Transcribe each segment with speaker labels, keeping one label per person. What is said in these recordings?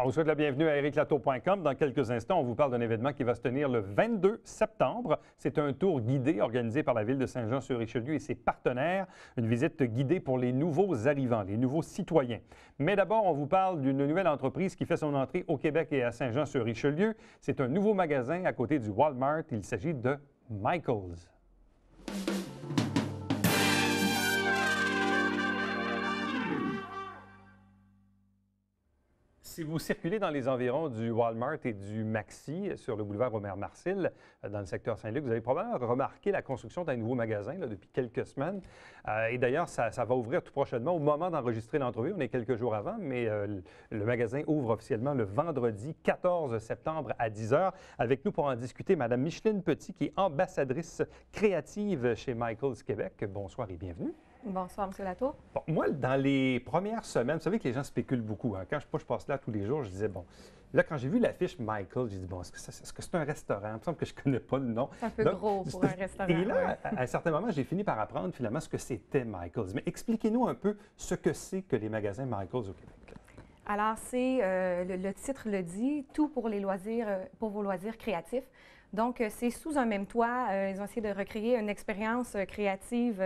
Speaker 1: vous souhaite la bienvenue à ericlatour.com. Dans quelques instants, on vous parle d'un événement qui va se tenir le 22 septembre. C'est un tour guidé organisé par la Ville de Saint-Jean-sur-Richelieu et ses partenaires. Une visite guidée pour les nouveaux arrivants, les nouveaux citoyens. Mais d'abord, on vous parle d'une nouvelle entreprise qui fait son entrée au Québec et à Saint-Jean-sur-Richelieu. C'est un nouveau magasin à côté du Walmart. Il s'agit de Michaels. Si vous circulez dans les environs du Walmart et du Maxi sur le boulevard Omer-Marcil, dans le secteur Saint-Luc, vous avez probablement remarqué la construction d'un nouveau magasin là, depuis quelques semaines. Et d'ailleurs, ça va ouvrir tout prochainement. Au moment d'enregistrer l'entrevue, on est quelques jours avant, mais le magasin ouvre officiellement le vendredi 14 septembre à 10 h. Avec nous pour en discuter, Mme Micheline Petit, qui est ambassadrice créative chez Michaels Québec. Bonsoir et bienvenue.
Speaker 2: Bonsoir, M. Latour.
Speaker 1: Bon, moi, dans les premières semaines, vous savez que les gens spéculent beaucoup. Hein? Quand je passe là tous les jours, je disais, bon, là, quand j'ai vu l'affiche Michael, j'ai dit, bon, est-ce que c'est un restaurant? Il me semble que je ne connais pas le nom.
Speaker 2: C'est un peu gros pour un restaurant.
Speaker 1: Et là, à un certain moment, j'ai fini par apprendre finalement ce que c'était Michaels. Mais expliquez-nous un peu ce que c'est que les magasins Michaels au Québec.
Speaker 2: Alors, c'est, le titre le dit, tout pour les loisirs, pour vos loisirs créatifs. Donc, c'est sous un même toit. Ils ont essayé de recréer une expérience créative.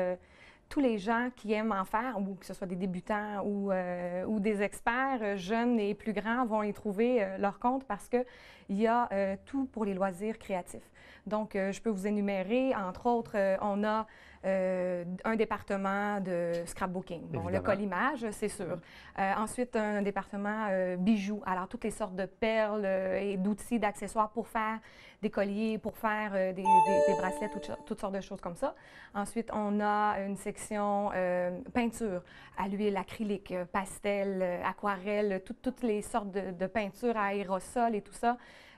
Speaker 2: Tous les gens qui aiment en faire, ou que ce soit des débutants ou des experts, jeunes et plus grands, vont y trouver leur compte parce qu'il y a tout pour les loisirs créatifs. Donc, je peux vous énumérer, entre autres, on a un département de scrapbooking. Bon, le collimage, c'est sûr. Ensuite, un département bijoux. Alors, toutes les sortes de perles et d'outils, d'accessoires pour faire des colliers, pour faire des bracelets, toutes sortes de choses comme ça. Ensuite, on a une section peinture, à l'huile, acrylique, pastel, aquarelle, toutes les sortes de peintures à aérosol et tout ça.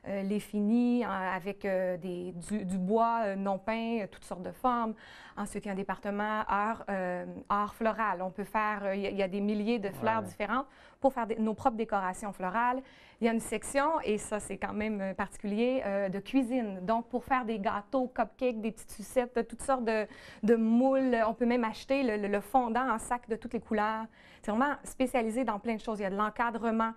Speaker 2: Les finis avec du bois non peint, toutes sortes de formes. Ensuite, il y a un département art floral. On peut faire, il y a des milliers de fleurs différentes pour faire nos propres décorations florales. Il y a une section, et ça c'est quand même particulier, de cuisine. Donc, pour faire des gâteaux, cupcakes, des petites sucettes, toutes sortes de moules. On peut même acheter le fondant en sac de toutes les couleurs. C'est vraiment spécialisé dans plein de choses. Il y a de l'encadrement,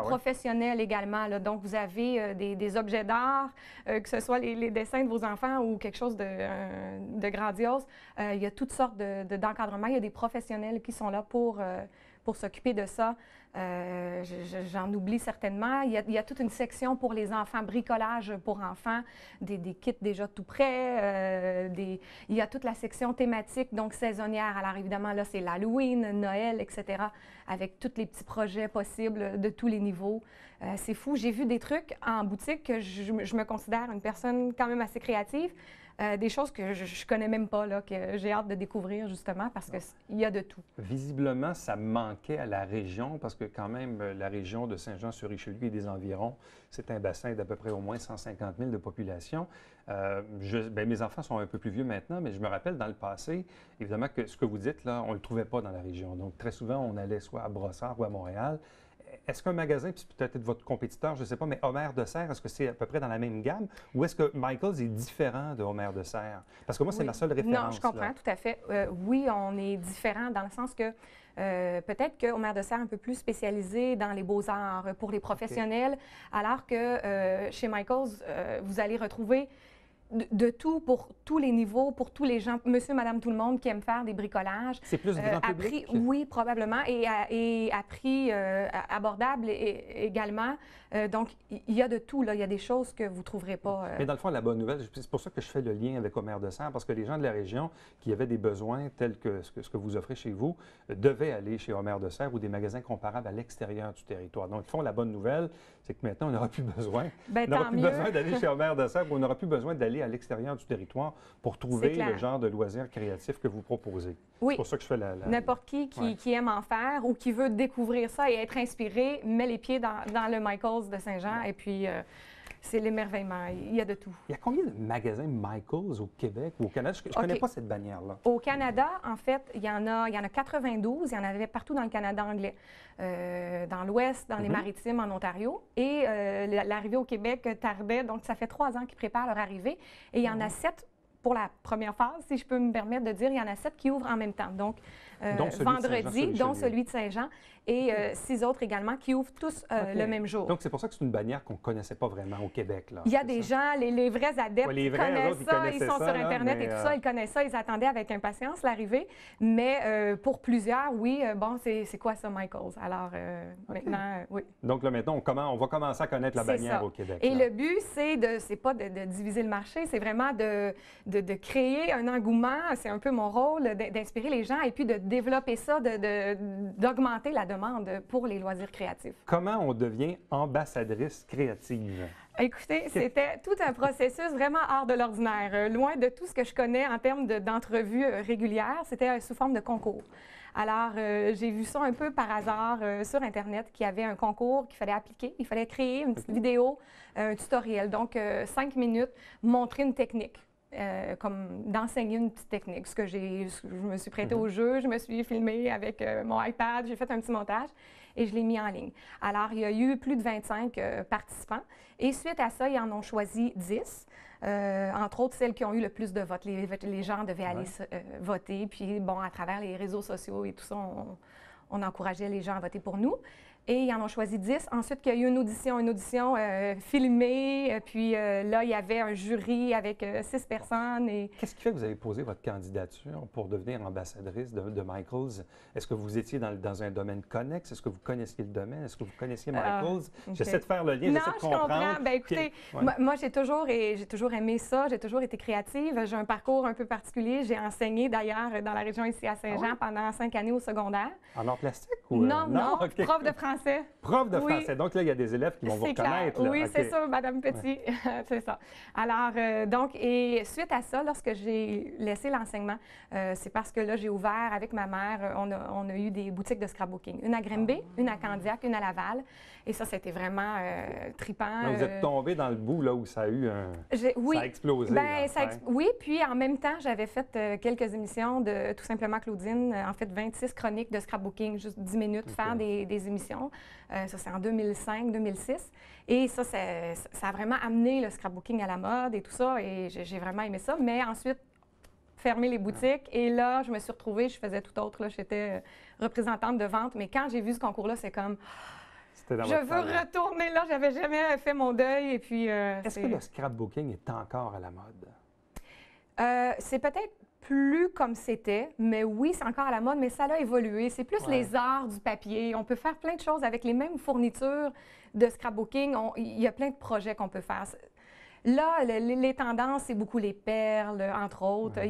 Speaker 2: professionnel également. Là. Donc, vous avez des objets d'art, que ce soit les dessins de vos enfants ou quelque chose de grandiose. Il y a toutes sortes d'encadrements. Il y a des professionnels qui sont là pour s'occuper de ça. J'en oublie certainement. Il y a toute une section pour les enfants, bricolage pour enfants, des kits déjà tout prêts. Il y a toute la section thématique, donc saisonnière. Alors évidemment, là, c'est l'Halloween, Noël, etc., avec tous les petits projets possibles de tous les niveaux. C'est fou. J'ai vu des trucs en boutique que je me considère une personne quand même assez créative. Des choses que je ne connais même pas, là, que j'ai hâte de découvrir justement parce qu'il y a de tout.
Speaker 1: Visiblement, ça manquait à la région parce que quand même, la région de Saint-Jean-sur-Richelieu et des environs, c'est un bassin d'à peu près au moins 150 000 de population. Mes enfants sont un peu plus vieux maintenant, mais je me rappelle dans le passé, évidemment, que ce que vous dites, là, on ne le trouvait pas dans la région. Donc, très souvent, on allait soit à Brossard ou à Montréal. Est-ce qu'un magasin, puis peut-être votre compétiteur, je ne sais pas, mais Homer de Serre, est-ce que c'est à peu près dans la même gamme ou est-ce que Michaels est différent de Homer de Serre? Parce que moi, c'est ma seule référence.
Speaker 2: Non, je comprends,
Speaker 1: là.
Speaker 2: tout à fait. Oui, on est différent dans le sens que peut-être que Homer de Serre est un peu plus spécialisé dans les beaux-arts pour les professionnels, alors que chez Michaels, vous allez retrouver de tout pour tous les niveaux, pour tous les gens, monsieur, madame, tout le monde qui aime faire des bricolages.
Speaker 1: C'est plus grand public?
Speaker 2: Oui, probablement, et à prix abordable également. Donc, il y a de tout, là. Il y a des choses que vous ne trouverez pas.
Speaker 1: Mais dans le fond, la bonne nouvelle, c'est pour ça que je fais le lien avec Homer de Serre, parce que les gens de la région qui avaient des besoins tels que ce que vous offrez chez vous devaient aller chez Homer de Serre ou des magasins comparables à l'extérieur du territoire. Donc, ils font la bonne nouvelle, c'est que maintenant, on n'aura plus besoin. On n'aura plus besoin d'aller chez Homer de Serre ou on n'aura plus besoin d'aller à l'extérieur du territoire pour trouver le genre de loisirs créatifs que vous proposez.
Speaker 2: Oui.
Speaker 1: C'est pour ça que je fais
Speaker 2: N'importe qui aime en faire ou qui veut découvrir ça et être inspiré, met les pieds dans le Michaels de Saint-Jean et puis c'est l'émerveillement. Il y a de tout.
Speaker 1: Il y a combien de magasins Michaels au Québec ou au Canada? Je ne connais pas cette bannière-là.
Speaker 2: Au Canada, en fait, il y en a 92. Il y en avait partout dans le Canada anglais. Dans l'Ouest, dans les Maritimes, en Ontario. Et l'arrivée au Québec tardait. Donc, ça fait 3 ans qu'ils préparent leur arrivée. Et il y en a 7 pour la première phase, si je peux me permettre de dire. Il y en a 7 qui ouvrent en même temps. Donc vendredi, dont celui de Saint-Jean. et 6 autres également qui ouvrent tous le même jour.
Speaker 1: Donc, c'est pour ça que c'est une bannière qu'on ne connaissait pas vraiment au Québec. Là,
Speaker 2: il y a des gens, les vrais adeptes,
Speaker 1: les vrais,
Speaker 2: connaissent ça, ils sont sur Internet et tout ça, ils connaissent ça, ils attendaient avec impatience l'arrivée. Mais pour plusieurs, oui, bon, c'est quoi ça, Michaels? Alors, maintenant, oui.
Speaker 1: Donc là, maintenant, on va commencer à connaître la bannière au Québec.
Speaker 2: Et le but, c'est pas de diviser le marché, c'est vraiment de créer un engouement, c'est un peu mon rôle, d'inspirer les gens et puis de développer ça, d'augmenter la demande pour les loisirs créatifs.
Speaker 1: Comment on devient ambassadrice créative?
Speaker 2: Écoutez, c'était tout un processus vraiment hors de l'ordinaire. Loin de tout ce que je connais en termes d'entrevues régulières, c'était sous forme de concours. Alors, j'ai vu ça un peu par hasard sur Internet, qu'il y avait un concours qu'il fallait appliquer. Il fallait créer une petite vidéo, un tutoriel. Donc, 5 minutes, montrer une technique. Comme d'enseigner une petite technique. Je me suis prêtée au jeu, je me suis filmée avec mon iPad, j'ai fait un petit montage et je l'ai mis en ligne. Alors, il y a eu plus de 25 participants et suite à ça, ils en ont choisi 10. Entre autres, celles qui ont eu le plus de votes. Les gens devaient aller voter. Puis, bon, à travers les réseaux sociaux et tout ça, on encourageait les gens à voter pour nous. Et ils en ont choisi 10. Ensuite, il y a eu une audition filmée. Puis là, il y avait un jury avec 6 personnes. Et...
Speaker 1: Qu'est-ce qui fait que vous avez posé votre candidature pour devenir ambassadrice de Michaels? Est-ce que vous étiez dans un domaine connexe? Est-ce que vous connaissiez le domaine? Est-ce que vous connaissiez Michaels? Okay. J'essaie de faire le lien, j'essaie de comprendre.
Speaker 2: Non, je comprends. Bien, écoutez, moi, j'ai toujours aimé ça. J'ai toujours été créative. J'ai un parcours un peu particulier. J'ai enseigné, d'ailleurs, dans la région ici à Saint-Jean pendant 5 années au secondaire.
Speaker 1: En art plastique? Ou,
Speaker 2: non, okay. Prof de français.
Speaker 1: Prof de français. Donc là, il y a des élèves qui vont vous reconnaître.
Speaker 2: Oui, c'est ça, Madame Petit. C'est ça. Alors, donc, et suite à ça, lorsque j'ai laissé l'enseignement, c'est parce que là, j'ai ouvert avec ma mère, on a eu des boutiques de scrapbooking. Une à Grimby, une à Candiac, une à Laval. Et ça, c'était vraiment trippant.
Speaker 1: Donc, vous êtes tombé dans le bout là où ça a eu un... Ça a explosé.
Speaker 2: Oui, puis en même temps, j'avais fait quelques émissions de tout simplement Claudine, en fait 26 chroniques de scrapbooking, juste 10 minutes, faire des émissions. Ça, c'est en 2005-2006. Et ça a vraiment amené le scrapbooking à la mode et tout ça. Et j'ai vraiment aimé ça. Mais ensuite, fermer les boutiques. Et là, je me suis retrouvée, je faisais tout autre. J'étais représentante de vente. Mais quand j'ai vu ce concours-là, c'est comme... Je veux retourner là, j'avais jamais fait mon deuil et puis...
Speaker 1: Est-ce que le scrapbooking est encore à la mode?
Speaker 2: C'est peut-être plus comme c'était, mais oui, c'est encore à la mode, mais ça a évolué. C'est plus les arts du papier. On peut faire plein de choses avec les mêmes fournitures de scrapbooking. Il y a plein de projets qu'on peut faire. Là, les tendances, c'est beaucoup les perles, entre autres.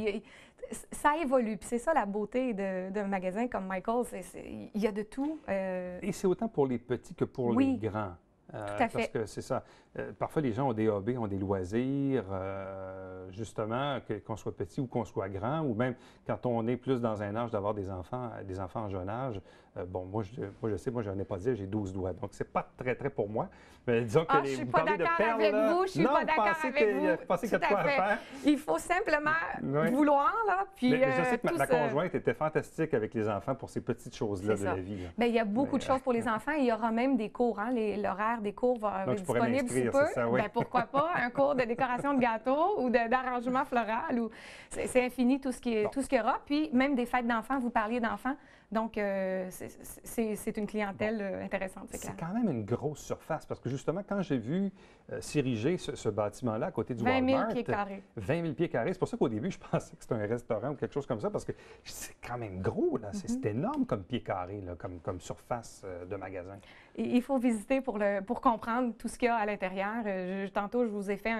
Speaker 2: Ça évolue. Puis c'est ça la beauté d'un magasin comme Michaels. Il y a de tout.
Speaker 1: Et c'est autant pour les petits que pour les grands.
Speaker 2: Tout à fait.
Speaker 1: Parce que c'est ça. Parfois, les gens ont des hobbies, ont des loisirs, justement, qu'on soit petit ou qu'on soit grand, ou même quand on est plus dans un âge d'avoir des enfants en jeune âge. Bon, moi, je sais, moi, je n'en ai pas dit, j'ai 12 doigts, donc c'est pas très pour moi. Mais disons que
Speaker 2: je suis pas d'accord avec vous, je suis pas d'accord avec vous.
Speaker 1: Je pensais qu'il y a de quoi faire.
Speaker 2: Il faut simplement vouloir, là, puis...
Speaker 1: Mais je sais que ma conjointe était fantastique avec les enfants pour ces petites choses-là de la vie.
Speaker 2: Bien, il y a beaucoup de choses pour les enfants. Il y aura même des cours, hein, l'horaire des cours va être disponible sous peu.
Speaker 1: Ça, oui.
Speaker 2: Bien, pourquoi pas un cours de décoration de gâteau ou d'arrangement floral. C'est infini tout ce qu'il y aura. Puis même des fêtes d'enfants, vous parliez d'enfants. Donc, c'est une clientèle intéressante, c'est clair.
Speaker 1: C'est quand même une grosse surface parce que justement, quand j'ai vu s'ériger ce bâtiment-là à côté du Walmart...
Speaker 2: 20 000 pieds carrés.
Speaker 1: 20 000 pieds carrés. C'est pour ça qu'au début, je pensais que c'était un restaurant ou quelque chose comme ça parce que c'est quand même gros, là. C'est énorme comme pieds carrés, là, comme surface de magasin.
Speaker 2: Il faut visiter pour comprendre tout ce qu'il y a à l'intérieur. Tantôt, je vous ai fait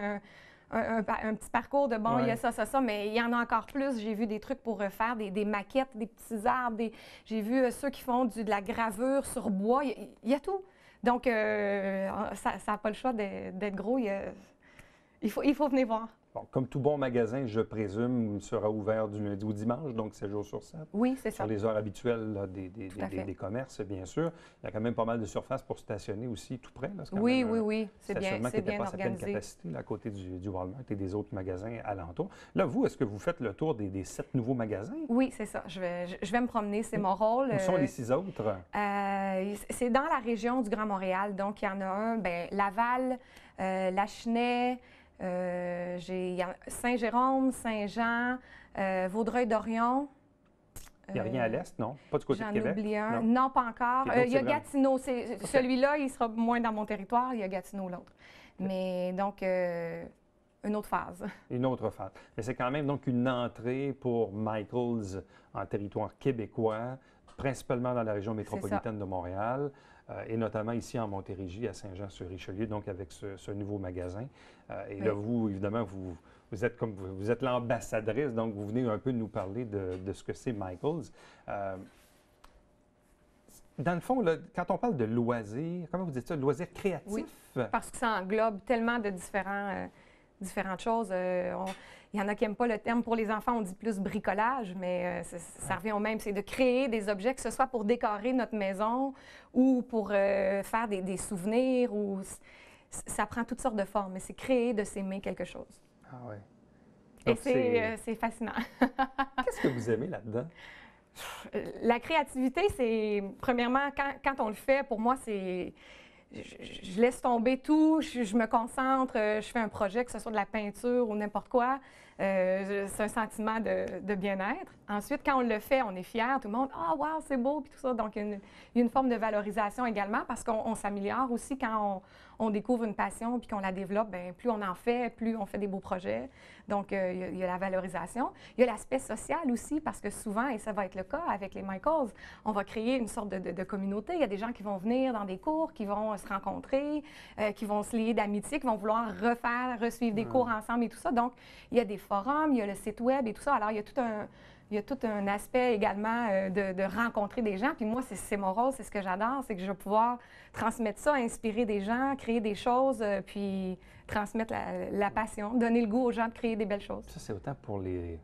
Speaker 2: un petit parcours de bon, il y a ça, mais il y en a encore plus. J'ai vu des trucs pour faire des maquettes, des petits arbres. J'ai vu ceux qui font de la gravure sur bois. Il y a tout. Donc, ça n'a pas le choix d'être gros. Il faut venir voir.
Speaker 1: Bon, comme tout bon magasin, je présume, sera ouvert du lundi au dimanche, donc 7 jours sur 7.
Speaker 2: Oui, c'est ça.
Speaker 1: Sur les heures habituelles là, des commerces, bien sûr. Il y a quand même pas mal de surface pour stationner aussi tout près. Là.
Speaker 2: Oui. C'est bien
Speaker 1: stationnement qui n'était pas à
Speaker 2: organisé.
Speaker 1: sa pleine capacité là, à côté du Walmart et des autres magasins alentours. Là, vous, est-ce que vous faites le tour des 7 nouveaux magasins?
Speaker 2: Oui, c'est ça. Je vais me promener, c'est mon rôle.
Speaker 1: Où sont les 6 autres?
Speaker 2: C'est dans la région du Grand Montréal. Donc, il y en a un, Laval, Lachenay, Saint-Jérôme, Saint-Jean, Vaudreuil-Dorion.
Speaker 1: Il n'y a rien à l'est, non? Pas du côté de Québec?
Speaker 2: J'en oublie un. Non, pas encore.
Speaker 1: Okay,
Speaker 2: il y a Gatineau. Celui-là, il sera moins dans mon territoire. Il y a Gatineau, l'autre. Okay. Mais donc, une autre phase.
Speaker 1: Une autre phase. Mais c'est quand même donc une entrée pour Michaels en territoire québécois, principalement dans la région métropolitaine de Montréal, et notamment ici en Montérégie, à Saint-Jean-sur-Richelieu, donc avec ce nouveau magasin. Et là, vous, évidemment, vous êtes l'ambassadrice, donc vous venez un peu nous parler de ce que c'est Michaels. Dans le fond, là, quand on parle de loisirs, comment vous dites ça, loisirs créatifs?
Speaker 2: Oui, parce que ça englobe tellement de différentes choses. Il y en a qui n'aiment pas le terme. Pour les enfants, on dit plus bricolage, mais ça revient au même. C'est de créer des objets, que ce soit pour décorer notre maison ou pour faire des souvenirs. Ou ça prend toutes sortes de formes, mais c'est créer de s'aimer quelque chose.
Speaker 1: Ah oui.
Speaker 2: Et c'est fascinant.
Speaker 1: Qu'est-ce que vous aimez là-dedans?
Speaker 2: La créativité, c'est, premièrement, quand on le fait, pour moi, c'est... Je laisse tomber tout, je me concentre, je fais un projet, que ce soit de la peinture ou n'importe quoi. C'est un sentiment de bien-être. Ensuite, quand on le fait, on est fier, tout le monde, « Ah, wow, c'est beau », puis tout ça. Donc, il y a une forme de valorisation également parce qu'on s'améliore aussi quand on découvre une passion puis qu'on la développe. Bien, plus on en fait, plus on fait des beaux projets. Donc, il y a la valorisation. Il y a l'aspect social aussi parce que souvent, et ça va être le cas avec les Michaels, on va créer une sorte de communauté. Il y a des gens qui vont venir dans des cours, qui vont se rencontrer, qui vont se lier d'amitié, qui vont vouloir resuivre des cours ensemble et tout ça. Donc, il y a des forums, il y a le site web et tout ça. Alors, il y a tout un aspect également de rencontrer des gens. Puis moi, c'est mon rôle, c'est ce que j'adore, c'est que je vais pouvoir transmettre ça, inspirer des gens, créer des choses, puis transmettre la passion, donner le goût aux gens de créer des belles choses.
Speaker 1: Ça, c'est autant pour les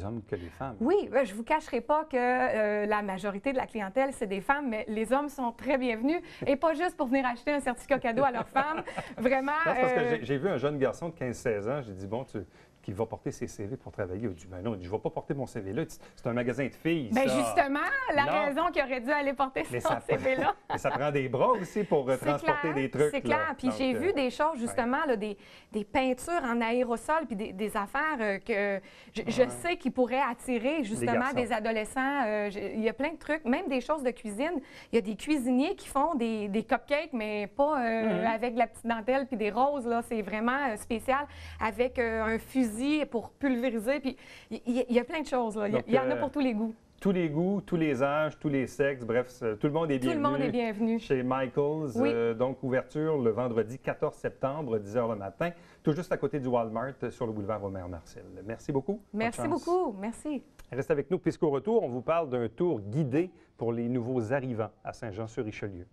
Speaker 1: hommes que les femmes.
Speaker 2: Oui, je ne vous cacherai pas que la majorité de la clientèle, c'est des femmes, mais les hommes sont très bienvenus. Et pas juste pour venir acheter un certificat cadeau à leurs femmes. Vraiment.
Speaker 1: Non, parce que j'ai vu un jeune garçon de 15-16 ans, j'ai dit, bon, qui va porter ses CV pour travailler. Il a dit, ben non, je ne vais pas porter mon CV là. C'est un magasin de filles.
Speaker 2: Bien, justement, la raison qu'il aurait dû aller porter son CV là.
Speaker 1: Mais ça prend des bras aussi pour transporter des trucs.
Speaker 2: C'est clair. Puis j'ai vu des choses, justement, là, des peintures en aérosol, puis des affaires que je sais qui pourraient attirer, justement, des adolescents. Il y a plein de trucs, même des choses de cuisine. Il y a des cuisiniers qui font des cupcakes, mais pas avec de la petite dentelle puis des roses. Là, c'est vraiment spécial, avec un fusil pour pulvériser. Puis il y a plein de choses. Là. Il y en a pour tous les goûts.
Speaker 1: Tous les goûts, tous les âges, tous les sexes, bref, tout le monde est bienvenu.
Speaker 2: Tout le monde est bienvenu.
Speaker 1: Chez Michaels.
Speaker 2: Oui.
Speaker 1: Donc, ouverture le vendredi 14 septembre, 10 h le matin, tout juste à côté du Walmart sur le boulevard Romain-Marcel. Merci beaucoup.
Speaker 2: Merci beaucoup. Merci.
Speaker 1: Restez avec nous, puisqu'au retour, on vous parle d'un tour guidé pour les nouveaux arrivants à Saint-Jean-sur-Richelieu.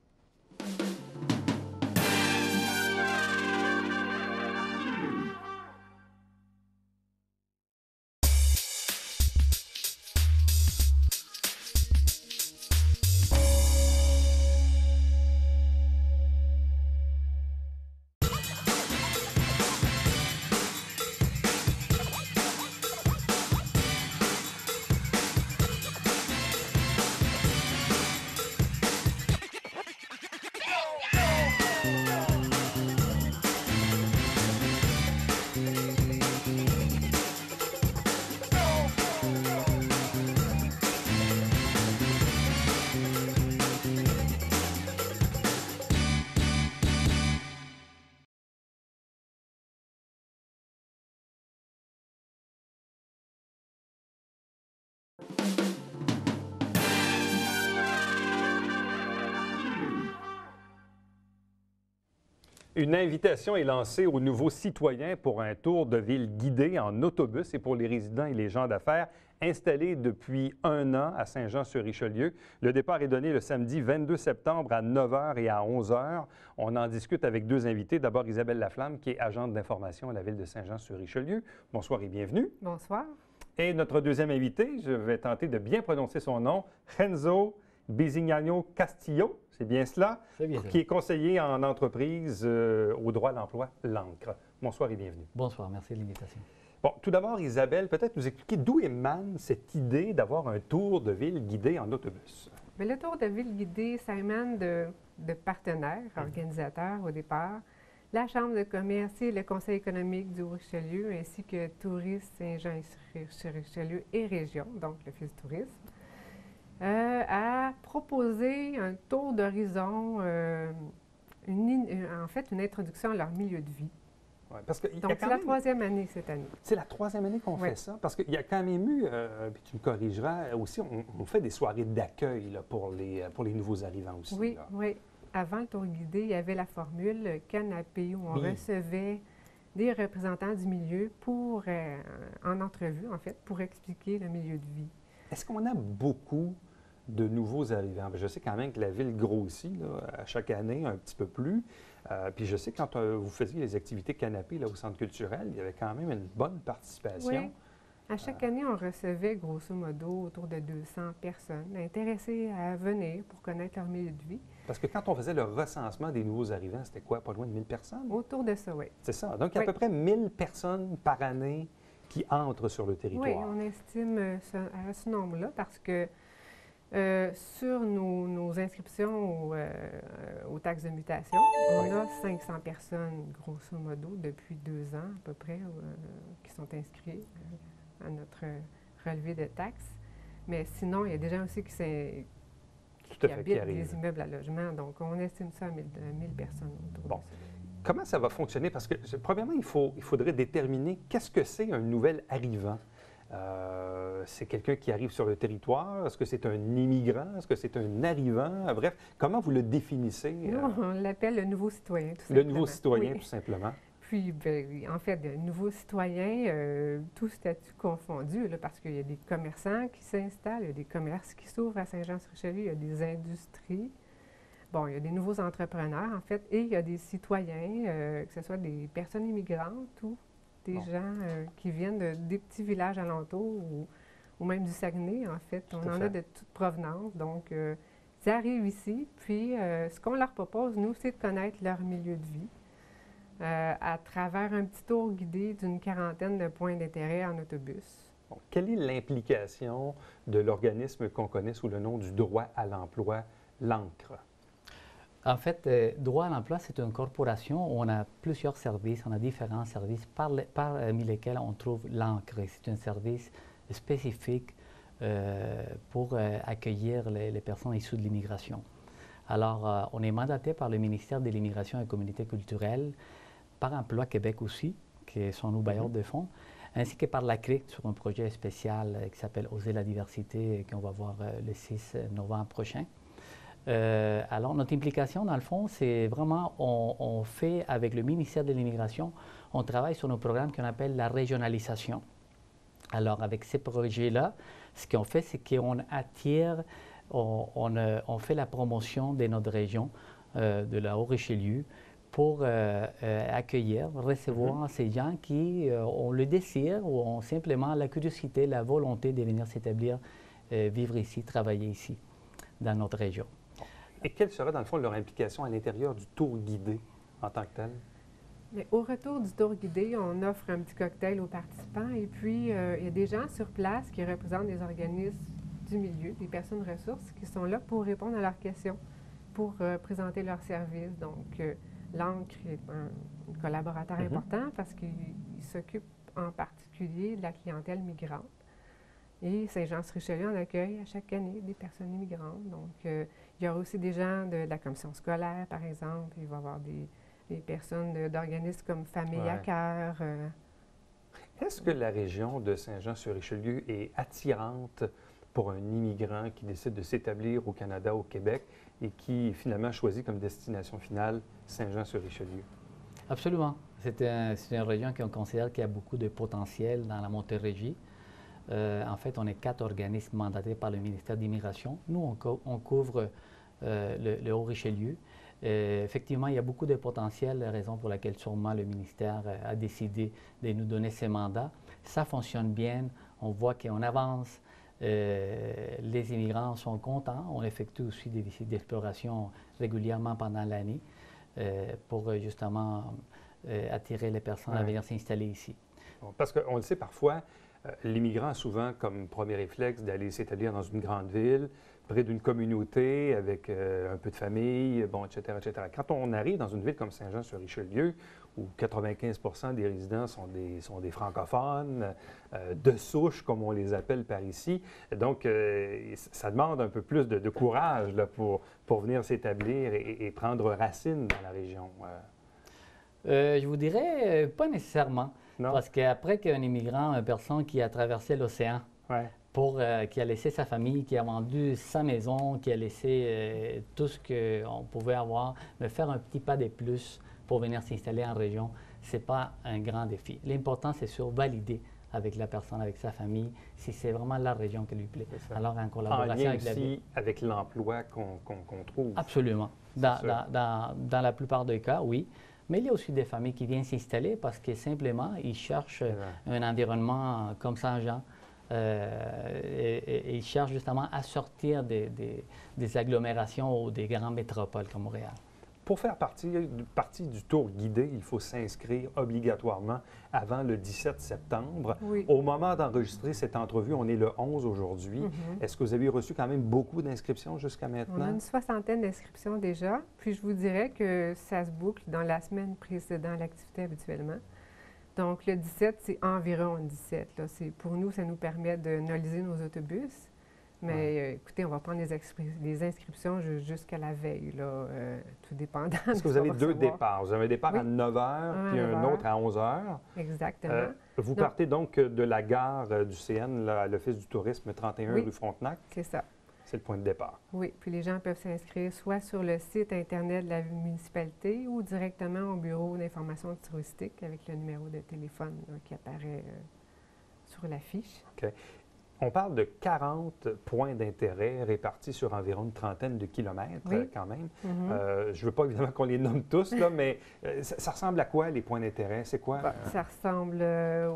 Speaker 1: Une invitation est lancée aux nouveaux citoyens pour un tour de ville guidé en autobus et pour les résidents et les gens d'affaires installés depuis 1 an à Saint-Jean-sur-Richelieu. Le départ est donné le samedi 22 septembre à 9 h et à 11 h. On en discute avec 2 invités. D'abord, Isabelle Laflamme, qui est agente d'information à la ville de Saint-Jean-sur-Richelieu. Bonsoir et bienvenue.
Speaker 3: Bonsoir.
Speaker 1: Et notre deuxième invité, je vais tenter de bien prononcer son nom, Renzo Bisignano Castillo, c'est bien cela?
Speaker 4: C'est bien ça.
Speaker 1: Qui est conseiller en entreprise au droit à l'emploi, l'ANCRE. Bonsoir et bienvenue.
Speaker 4: Bonsoir, merci de l'invitation.
Speaker 1: Bon, tout d'abord, Isabelle, peut-être nous expliquer d'où émane cette idée d'avoir un tour de ville guidé en autobus.
Speaker 3: Bien, le tour de ville guidé, ça émane de partenaires, organisateurs au départ, la Chambre de commerce et le Conseil économique du Richelieu, ainsi que Tourisme Saint-Jean-sur-Richelieu et Région, donc l'Office du tourisme. à proposer un tour d'horizon, en fait, une introduction à leur milieu de vie.
Speaker 1: Ouais, parce que
Speaker 3: Donc, c'est la 3e année cette année.
Speaker 1: C'est la 3e année qu'on fait ça, parce qu'il y a quand même eu, puis tu me corrigeras, aussi, on fait des soirées d'accueil là, pour les nouveaux arrivants aussi.
Speaker 3: Oui,
Speaker 1: là.
Speaker 3: oui. Avant le tour guidé, il y avait la formule canapé où on recevait des représentants du milieu pour, en entrevue, en fait, pour expliquer le milieu de vie.
Speaker 1: Est-ce qu'on a beaucoup de nouveaux arrivants? Je sais quand même que la ville grossit là, à chaque année un petit peu plus. Puis je sais que quand vous faisiez les activités canapé là, au centre culturel, il y avait quand même une bonne participation.
Speaker 3: Oui. À chaque année, on recevait grosso modo autour de 200 personnes intéressées à venir pour connaître leur milieu de vie.
Speaker 1: Parce que quand on faisait le recensement des nouveaux arrivants, c'était quoi? Pas loin de 1000 personnes?
Speaker 3: Autour de ça, oui.
Speaker 1: C'est ça. Donc, il y a à peu près 1000 personnes par année qui entrent sur le territoire.
Speaker 3: Oui, on estime à ce nombre-là parce que sur nos inscriptions aux taxes de mutation, on a 500 personnes, grosso modo, depuis 2 ans à peu près, qui sont inscrites à notre relevé de taxes. Mais sinon, il y a des gens aussi qui habitent des immeubles à logement. Donc, on estime ça à 1000 personnes autour de ça.
Speaker 1: Comment ça va fonctionner? Parce que, premièrement, il faudrait déterminer qu'est-ce que c'est un nouvel arrivant. C'est quelqu'un qui arrive sur le territoire? Est-ce que c'est un immigrant? Est-ce que c'est un arrivant? Bref, comment vous le définissez?
Speaker 3: Nous, on l'appelle le nouveau citoyen, tout simplement.
Speaker 1: Le nouveau citoyen, tout simplement.
Speaker 3: Puis, en fait, le nouveau citoyen, tout statut confondu, là, parce qu'il y a des commerçants qui s'installent, il y a des commerces qui s'ouvrent à Saint-Jean-sur-Richelieu, il y a des industries. Bon, il y a des nouveaux entrepreneurs, en fait, et il y a des citoyens, que ce soit des personnes immigrantes ou des gens qui viennent des petits villages alentours ou même du Saguenay, en fait. On en a de toute provenance. Donc, ils arrivent ici, puis ce qu'on leur propose, nous, c'est de connaître leur milieu de vie à travers un petit tour guidé d'une 40aine de points d'intérêt en autobus.
Speaker 1: Bon, quelle est l'implication de l'organisme qu'on connaît sous le nom du droit à l'emploi, l'ANCRE?
Speaker 4: En fait, Droit à l'emploi, c'est une corporation où on a plusieurs services, on a différents services parmi lesquels on trouve l'ANCRE. C'est un service spécifique pour accueillir les personnes issues de l'immigration. Alors, on est mandaté par le ministère de l'Immigration et des Communautés culturelles, par Emploi Québec aussi, qui sont nos bailleurs de fonds, ainsi que par la CRIC sur un projet spécial qui s'appelle Oser la diversité, qu'on va voir le 6 novembre prochain. Alors, notre implication, dans le fond, c'est vraiment, on fait avec le ministère de l'Immigration, on travaille sur nos programmes qu'on appelle la régionalisation. Alors, avec ces projets-là, ce qu'on fait, c'est qu'on attire, on fait la promotion de notre région, de la Haut-Richelieu, pour accueillir, recevoir ces gens qui ont le désir ou ont simplement la curiosité, la volonté de venir s'établir, vivre ici, travailler ici, dans notre région.
Speaker 1: Et quelle sera, dans le fond, leur implication à l'intérieur du tour guidé en tant que tel?
Speaker 3: Mais au retour du tour guidé, on offre un petit cocktail aux participants et puis il y a des gens sur place qui représentent des organismes du milieu, des personnes ressources qui sont là pour répondre à leurs questions, pour présenter leurs services. Donc, l'ANCRE est un collaborateur important parce qu'il s'occupe en particulier de la clientèle migrante. Et Saint-Jean-sur-Richelieu en accueille à chaque année des personnes immigrantes. Donc, il y aura aussi des gens de la commission scolaire, par exemple. Il va y avoir des personnes d'organismes comme Famille à cœur.
Speaker 1: Est-ce que la région de Saint-Jean-sur-Richelieu est attirante pour un immigrant qui décide de s'établir au Canada, au Québec, et qui finalement choisit comme destination finale Saint-Jean-sur-Richelieu?
Speaker 4: Absolument. C'est une région qu'on considère qu'il y a beaucoup de potentiel dans la Montérégie. En fait, on est 4 organismes mandatés par le ministère de l'Immigration. Nous, on couvre le Haut-Richelieu. Effectivement, il y a beaucoup de potentiel, raison pour laquelle sûrement le ministère a décidé de nous donner ces mandats. Ça fonctionne bien, on voit qu'on avance, les immigrants sont contents. On effectue aussi des visites d'exploration régulièrement pendant l'année pour justement attirer les personnes à venir s'installer ici.
Speaker 1: Parce qu'on le sait parfois, l'immigrant a souvent comme premier réflexe d'aller s'établir dans une grande ville près d'une communauté, avec un peu de famille, bon, etc., etc. Quand on arrive dans une ville comme Saint-Jean-sur-Richelieu, où 95 des résidents sont des francophones, de souche, comme on les appelle par ici. Donc, ça demande un peu plus de courage là, pour venir s'établir et prendre racine dans la région.
Speaker 4: Je vous dirais pas nécessairement.
Speaker 1: Non?
Speaker 4: Parce qu'après qu'un immigrant, une personne qui a traversé l'océan,
Speaker 1: Ouais.
Speaker 4: qui a laissé sa famille, qui a vendu sa maison, qui a laissé tout ce qu'on pouvait avoir, mais faire un petit pas de plus pour venir s'installer en région, ce n'est pas un grand défi. L'important, c'est sur valider avec la personne, avec sa famille, si c'est vraiment la région qui lui plaît. Alors, en collaboration
Speaker 1: En lien
Speaker 4: avec la ville.
Speaker 1: aussi avec l'emploi qu'on trouve.
Speaker 4: Absolument. Dans la plupart des cas, oui. Mais il y a aussi des familles qui viennent s'installer parce que simplement, ils cherchent un environnement comme Saint-Jean. Et ils cherchent justement à sortir des agglomérations ou des grandes métropoles comme Montréal.
Speaker 1: Pour faire partie du tour guidé, il faut s'inscrire obligatoirement avant le 17 septembre.
Speaker 3: Oui.
Speaker 1: Au moment d'enregistrer cette entrevue, on est le 11 aujourd'hui. Est-ce que vous avez reçu quand même beaucoup d'inscriptions jusqu'à
Speaker 3: On a
Speaker 1: maintenant?
Speaker 3: une soixantaine d'inscriptions déjà. Puis je vous dirais que ça se boucle dans la semaine précédant l'activité habituellement. Donc le 17, c'est environ le 17. Là. Pour nous, ça nous permet de noliser nos autobus. Mais écoutez, on va prendre les inscriptions jusqu'à la veille, là, tout dépendant.
Speaker 1: Est-ce que vous avez deux départs? Vous avez un départ à 9 h puis un autre à 11 h.
Speaker 3: Exactement.
Speaker 1: Vous partez donc de la gare du CN là, à l'Office du tourisme 31 rue Frontenac?
Speaker 3: C'est ça.
Speaker 1: C'est le point de départ.
Speaker 3: Oui, puis les gens peuvent s'inscrire soit sur le site Internet de la municipalité ou directement au bureau d'information touristique avec le numéro de téléphone là, qui apparaît sur l'affiche.
Speaker 1: OK. On parle de 40 points d'intérêt répartis sur environ une trentaine de kilomètres, quand même. Je ne veux pas évidemment qu'on les nomme tous, là, mais ça ressemble à quoi, les points d'intérêt? C'est quoi?
Speaker 3: Ça ressemble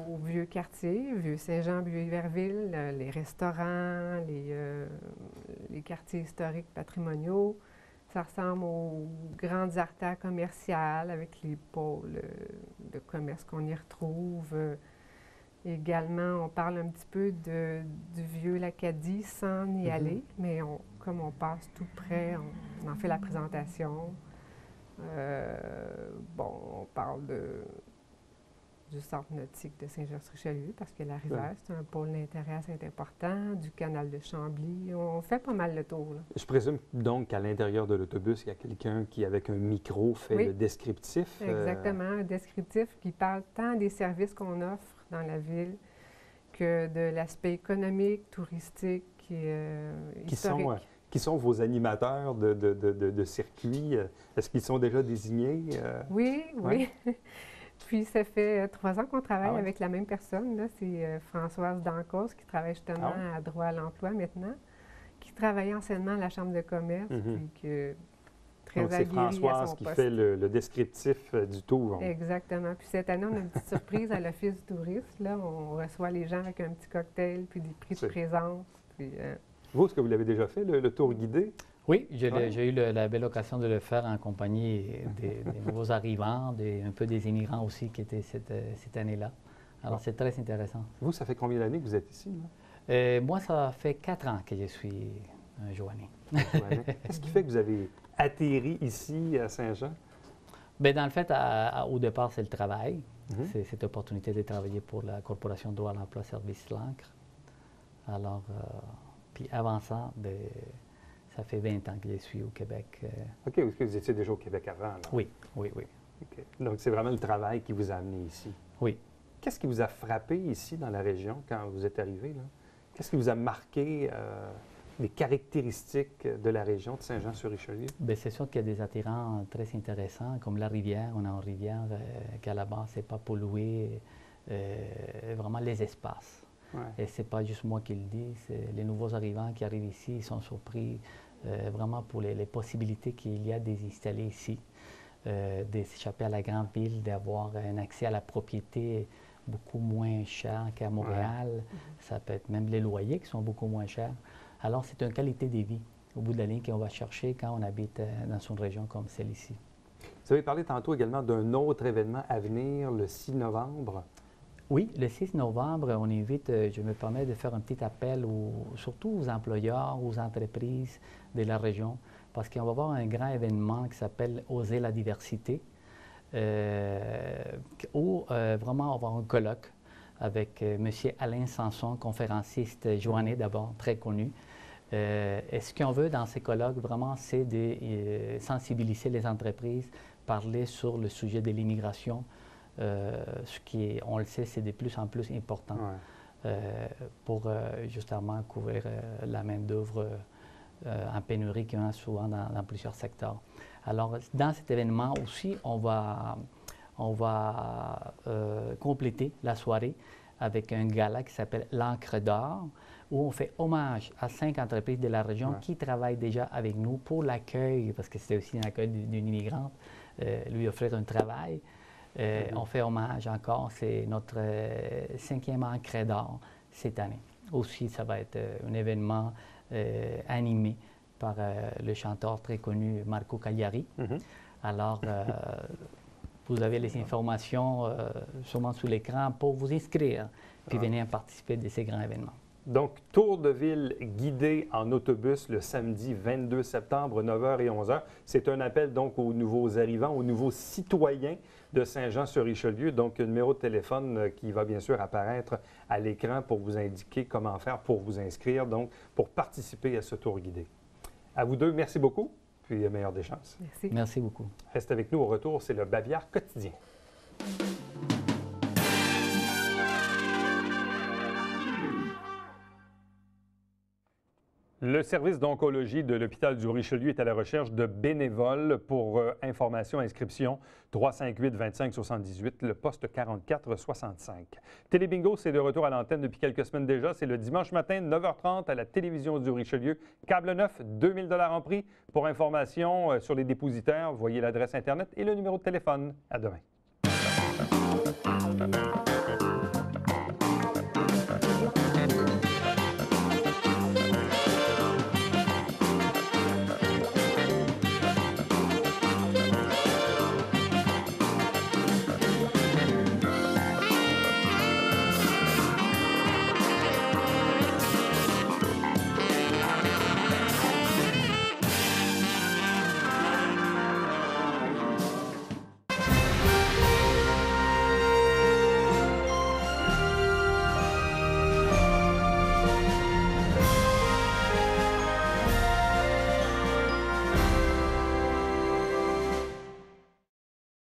Speaker 3: au vieux quartier, vieux Saint-Jean, vieux Iberville, les restaurants, les quartiers historiques patrimoniaux. Ça ressemble aux grandes artères commerciales avec les pôles de commerce qu'on y retrouve. Également, on parle un petit peu du vieux l'Acadie sans y aller, mais comme on passe tout près, on en fait la présentation. On parle du centre nautique de Saint-Jean-sur-Richelieu parce que la rivière, c'est un pôle d'intérêt assez important, du canal de Chambly. On fait pas mal le tour. Là.
Speaker 1: Je présume donc qu'à l'intérieur de l'autobus, il y a quelqu'un qui, avec un micro, fait le descriptif.
Speaker 3: Exactement, un descriptif qui parle tant des services qu'on offre dans la ville que de l'aspect économique, touristique et historique.
Speaker 1: Qui sont vos animateurs de circuit? Est-ce qu'ils sont déjà désignés?
Speaker 3: Oui. Puis ça fait 3 ans qu'on travaille avec la même personne. Là. C'est Françoise Dancos qui travaille justement à droit à l'emploi maintenant, qui travaillait anciennement à la Chambre de commerce, puis que
Speaker 1: donc, c'est Françoise qui fait le descriptif du tour.
Speaker 3: Exactement. Puis cette année, on a une petite surprise à l'Office du tourisme. Là, on reçoit les gens avec un petit cocktail, puis des prix de présence. Puis,
Speaker 1: vous, est-ce que vous l'avez déjà fait, le tour guidé?
Speaker 4: Oui, j'ai eu la belle occasion de le faire en compagnie des nouveaux arrivants, un peu des immigrants aussi qui étaient cette année-là. Alors, c'est très intéressant.
Speaker 1: Vous, ça fait combien d'années que vous êtes ici?
Speaker 4: Moi, ça fait 4 ans que je suis joigné.
Speaker 1: Qu'est-ce qui fait que vous avez atterri ici à Saint-Jean?
Speaker 4: Bien, dans le fait, au départ, c'est le travail. C'est cette opportunité de travailler pour la Corporation de droit à l'emploi Service L'Ancre. Alors, puis avant ça, ça fait 20 ans que je suis au Québec.
Speaker 1: OK, est-ce que vous étiez déjà au Québec avant? Là?
Speaker 4: Oui.
Speaker 1: Okay. Donc, c'est vraiment le travail qui vous a amené ici?
Speaker 4: Oui.
Speaker 1: Qu'est-ce qui vous a frappé ici dans la région quand vous êtes arrivé? Qu'est-ce qui vous a marqué les caractéristiques de la région de Saint-Jean-sur-Richelieu?
Speaker 4: Bien, c'est sûr qu'il y a des attirants très intéressants, comme la rivière. On a une rivière qui, à la base, n'est pas polluée, vraiment les espaces. Et ce n'est pas juste moi qui le dis, c'est les nouveaux arrivants qui arrivent ici, ils sont surpris vraiment pour les possibilités qu'il y a de les installer ici, de s'échapper à la grande ville, d'avoir un accès à la propriété beaucoup moins cher qu'à Montréal. Ça peut être même les loyers qui sont beaucoup moins chers. Alors, c'est une qualité de vie, au bout de la ligne, qu'on va chercher quand on habite dans une région comme celle-ci.
Speaker 1: Vous avez parlé tantôt également d'un autre événement à venir, le 6 novembre.
Speaker 4: Oui, le 6 novembre, on invite, je me permets de faire un petit appel surtout aux employeurs, aux entreprises de la région, parce qu'on va avoir un grand événement qui s'appelle Oser la diversité, où vraiment on va avoir un colloque avec M. Alain Sanson, conférenciste joannais d'abord, très connu. Et ce qu'on veut dans ces colloques, vraiment, c'est de sensibiliser les entreprises, parler sur le sujet de l'immigration, ce qui est, on le sait, c'est de plus en plus important pour justement couvrir la main-d'œuvre en pénurie qu'il y en a souvent dans plusieurs secteurs. Alors, dans cet événement aussi, on va compléter la soirée avec un gala qui s'appelle l'Encre d'or, où on fait hommage à 5 entreprises de la région qui travaillent déjà avec nous pour l'accueil, parce que c'est aussi un accueil d'une immigrante, lui offrir un travail. On fait hommage encore, c'est notre 5e Encre d'or cette année. Aussi, ça va être un événement animé par le chanteur très connu Marco Cagliari. Alors, vous avez les informations sûrement sous l'écran pour vous inscrire, puis venir participer de ces grands événements.
Speaker 1: Donc, tour de ville guidé en autobus le samedi 22 septembre, 9h et 11h. C'est un appel donc aux nouveaux arrivants, aux nouveaux citoyens de Saint-Jean-sur-Richelieu. Donc, un numéro de téléphone qui va bien sûr apparaître à l'écran pour vous indiquer comment faire pour vous inscrire, donc pour participer à ce tour guidé. À vous deux, merci beaucoup, puis meilleure des chances.
Speaker 3: Merci.
Speaker 4: Merci beaucoup.
Speaker 1: Reste avec nous au retour, c'est le Bavière quotidien. Le service d'oncologie de l'hôpital du Richelieu est à la recherche de bénévoles pour information, inscription 358-2578, le poste 4465. Télébingo, c'est de retour à l'antenne depuis quelques semaines déjà. C'est le dimanche matin, 9h30 à la télévision du Richelieu. Câble neuf, 2000 $ en prix. Pour information sur les dépositaires, voyez l'adresse Internet et le numéro de téléphone. À demain.